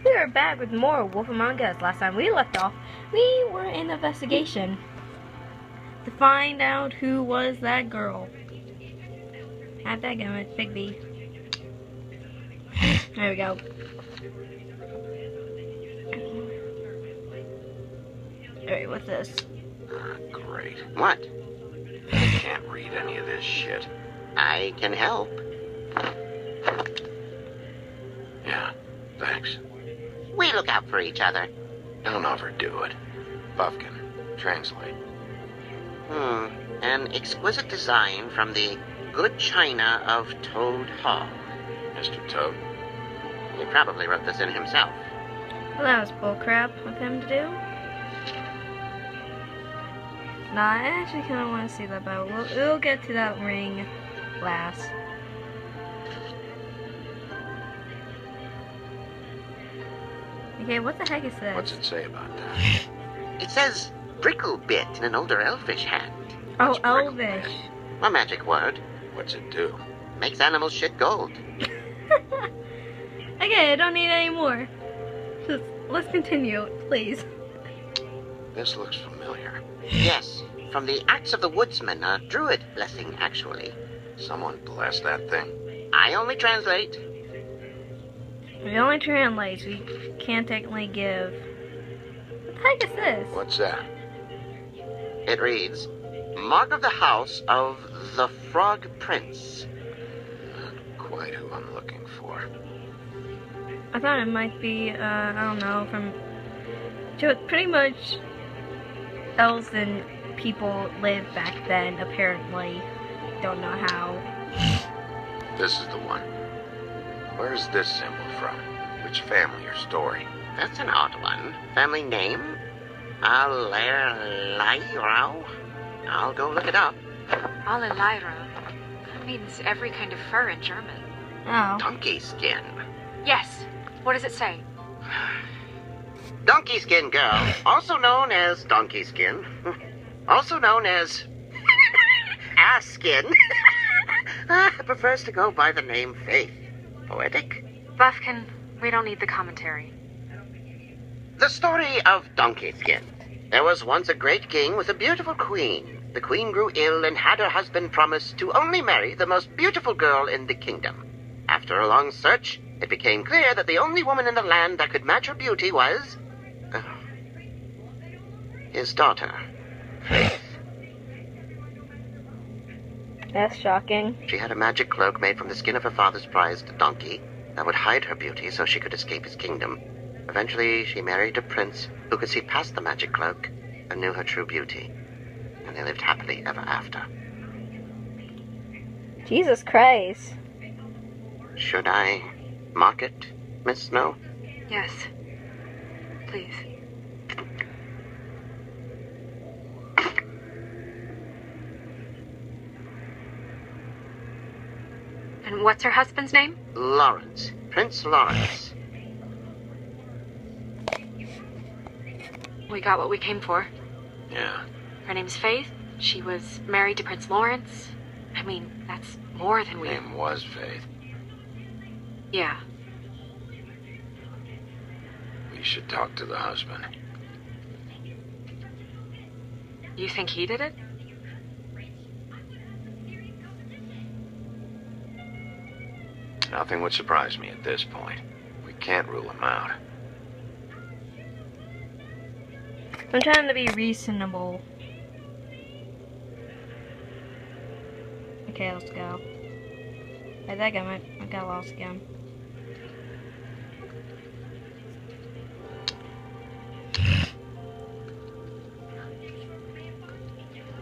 We are back with more Wolf Among Us. Last time we left off, we were in investigation to find out who was that girl. How'd that go, Big B? There we go. Alright, what's this? Great. What? I can't read any of this shit. I can help. Yeah, thanks. We look out for each other. Don't overdo it. Buffkin, translate. An exquisite design from the good china of Toad Hall. Mr. Toad. He probably wrote this in himself. Well, that was bullcrap of him to do. Nah, I actually kind of want to see that, but we'll get to that ring last. Okay, what the heck is this? What's it say about that? It says Bricklebit in an older elfish hand. Oh, What's Bricklebit? Elvish. A magic word. What's it do? Makes animals shit gold. Okay, I don't need any more. Let's continue, please. This looks familiar. Yes, from the Axe of the Woodsman, a druid blessing, actually. Someone bless that thing. I only translate. We only translate, we can't technically give. What the heck is this? What's that? It reads, Mark of the House of the Frog Prince. Not quite who I'm looking for. I thought it might be, I don't know, from... So pretty much elves and people lived back then, apparently. Don't know how. This is the one. Where's this symbol from? Which family or story? That's an odd one. Family name? Allerleirauh? I'll go look it up. Allerleirauh means every kind of fur in German. Oh. Donkey skin. Yes. What does it say? Donkey skin girl, also known as donkey skin, also known as ass skin, prefers to go by the name Faith. Poetic? Buffkin, we don't need the commentary. The story of Donkey Skin. There was once a great king with a beautiful queen. The queen grew ill and had her husband promise to only marry the most beautiful girl in the kingdom. After a long search, it became clear that the only woman in the land that could match her beauty was... his daughter, Faith. That's shocking. She had a magic cloak made from the skin of her father's prized donkey that would hide her beauty so she could escape his kingdom. Eventually, she married a prince who could see past the magic cloak and knew her true beauty. And they lived happily ever after. Jesus Christ. Should I mark it, Miss Snow? Yes. Please. And what's her husband's name? Lawrence. Prince Lawrence. We got what we came for. Yeah. Her name's Faith. She was married to Prince Lawrence. I mean, that's more than we... Name was Faith. Yeah. We should talk to the husband. You think he did it? Nothing would surprise me at this point. We can't rule him out. I'm trying to be reasonable. Okay, let's go. I think I got lost again.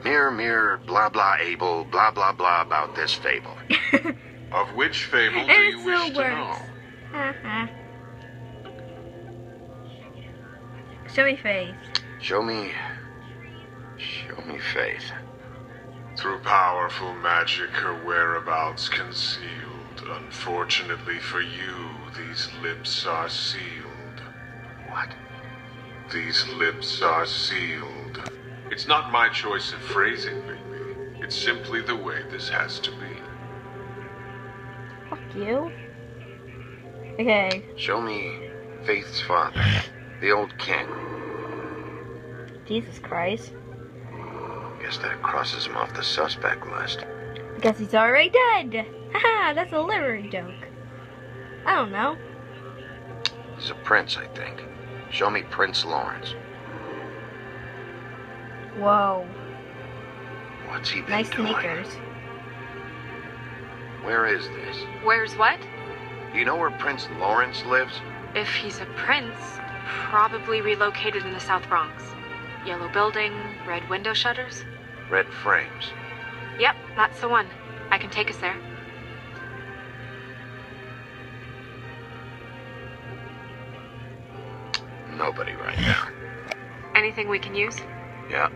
Mirror, mirror, blah blah able, blah blah blah about this fable. Of which fable do And you it wish still to know? works. Show me Faith. Show me Faith. Through powerful magic, her whereabouts concealed. Unfortunately for you, these lips are sealed. What? These lips are sealed. It's not my choice of phrasing, baby. It's simply the way this has to be. Fuck you. Okay. Show me Faith's father, the old king. Jesus Christ. Guess that crosses him off the suspect list. Guess he's already dead. Haha, that's a literary joke. I don't know. He's a prince, I think. Show me Prince Lawrence. Whoa. What's he been Nice doing? sneakers. Where is this? Where's what? Do you know where Prince Lawrence lives? If he's a prince, probably relocated in the South Bronx. Yellow building, red window shutters. Red frames. Yep, that's the one. I can take us there. Nobody right now. Anything we can use? Yeah,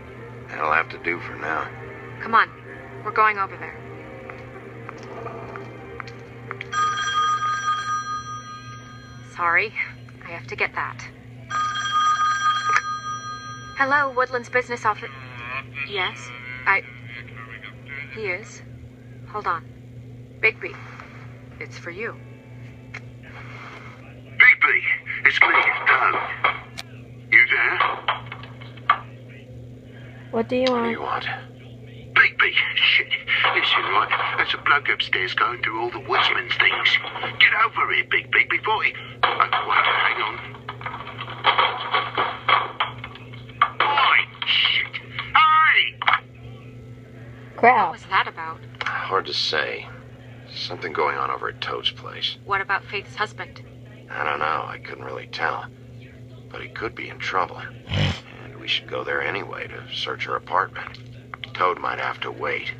that'll have to do for now. Come on, we're going over there. Sorry, I have to get that. Hello, Woodlands Business Office. Yes, He is. Hold on. Bigby, it's for you. Bigby, it's me, Doug. You there? What do you What do you want? want? Bigby, shit. Listen, right, there's a bloke upstairs going through all the woodsman's things. Get over here, Bigby, before he... hang on. Oi, shit. Hey! What Crap. was that about? Hard to say. Something going on over at Toad's place. What about Faith's husband? I don't know. I couldn't really tell. But he could be in trouble. And we should go there anyway to search her apartment. Toad might have to wait.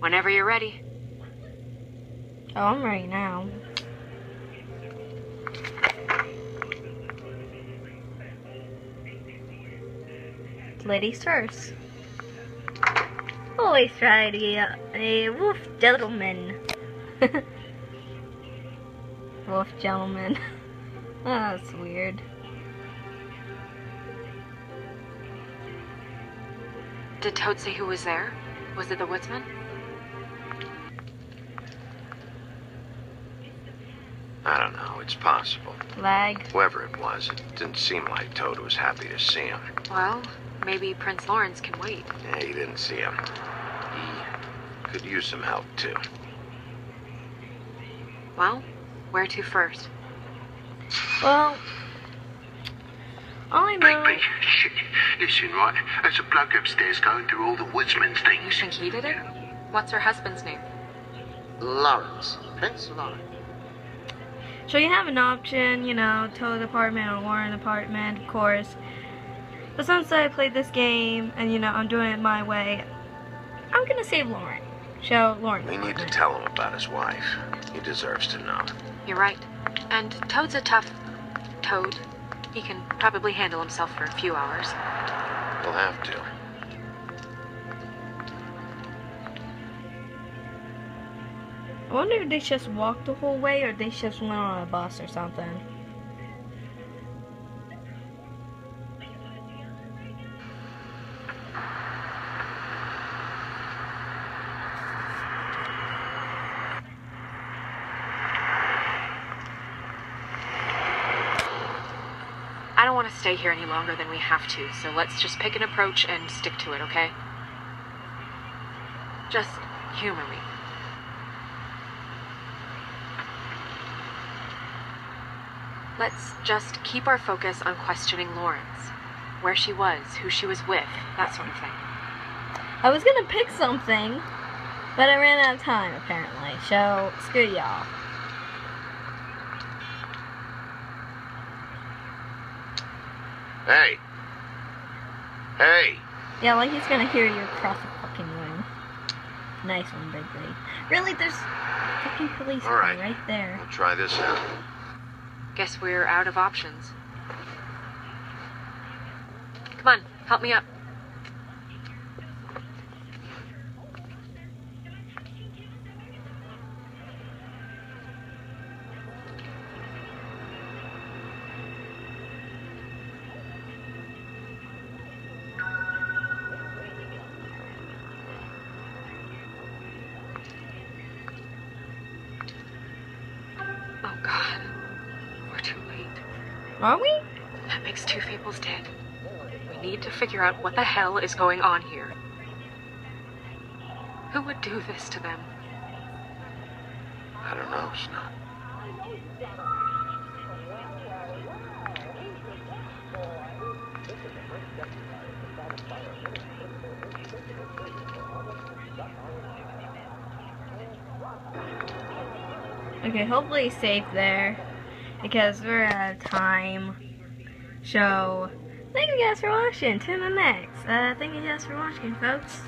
Whenever you're ready. Oh, I'm ready now. Ladies first. Always try to be a wolf gentleman. Wolf gentleman. Oh, that's weird. Did Toad say who was there? Was it the woodsman? I don't know. It's possible. Lag. Whoever it was, it didn't seem like Toad was happy to see him. Well, maybe Prince Lawrence can wait. Yeah, he didn't see him. He could use some help, too. Well, where to first? Well, all I know. Bigby, shit. Listen, right, there's a bloke upstairs going through all the woodsman's You things. think he did it? What's her husband's name? Lawrence. Prince Lawrence. So you have an option, you know, Toad apartment or Warren apartment, of course. But since I played this game and, you know, I'm doing it my way, I'm gonna save Lauren. Show Lauren. We need to tell him about his wife. He deserves to know. You're right. And Toad's a tough Toad. He can probably handle himself for a few hours. He'll have to. I wonder if they just walked the whole way or they just went on a bus or something. I don't want to stay here any longer than we have to, so let's just pick an approach and stick to it, okay? Just humor me. Let's just keep our focus on questioning Lawrence. Where she was, who she was with, that sort of thing. I was gonna pick something, but I ran out of time apparently, so screw y'all. Hey! Hey! Yeah, like he's gonna hear you across the fucking room. Nice one, Bigby. Really, there's a fucking police car Alright. right there. We'll try this out. Guess we're out of options. Come on, help me up. Oh, God. Are we? That makes 2 Fables dead. We need to figure out what the hell is going on here. Who would do this to them? I don't know, Snow. Okay, hopefully he's safe there, because we're out of time. So, thank you guys for watching. Tune in next. Thank you guys for watching, folks.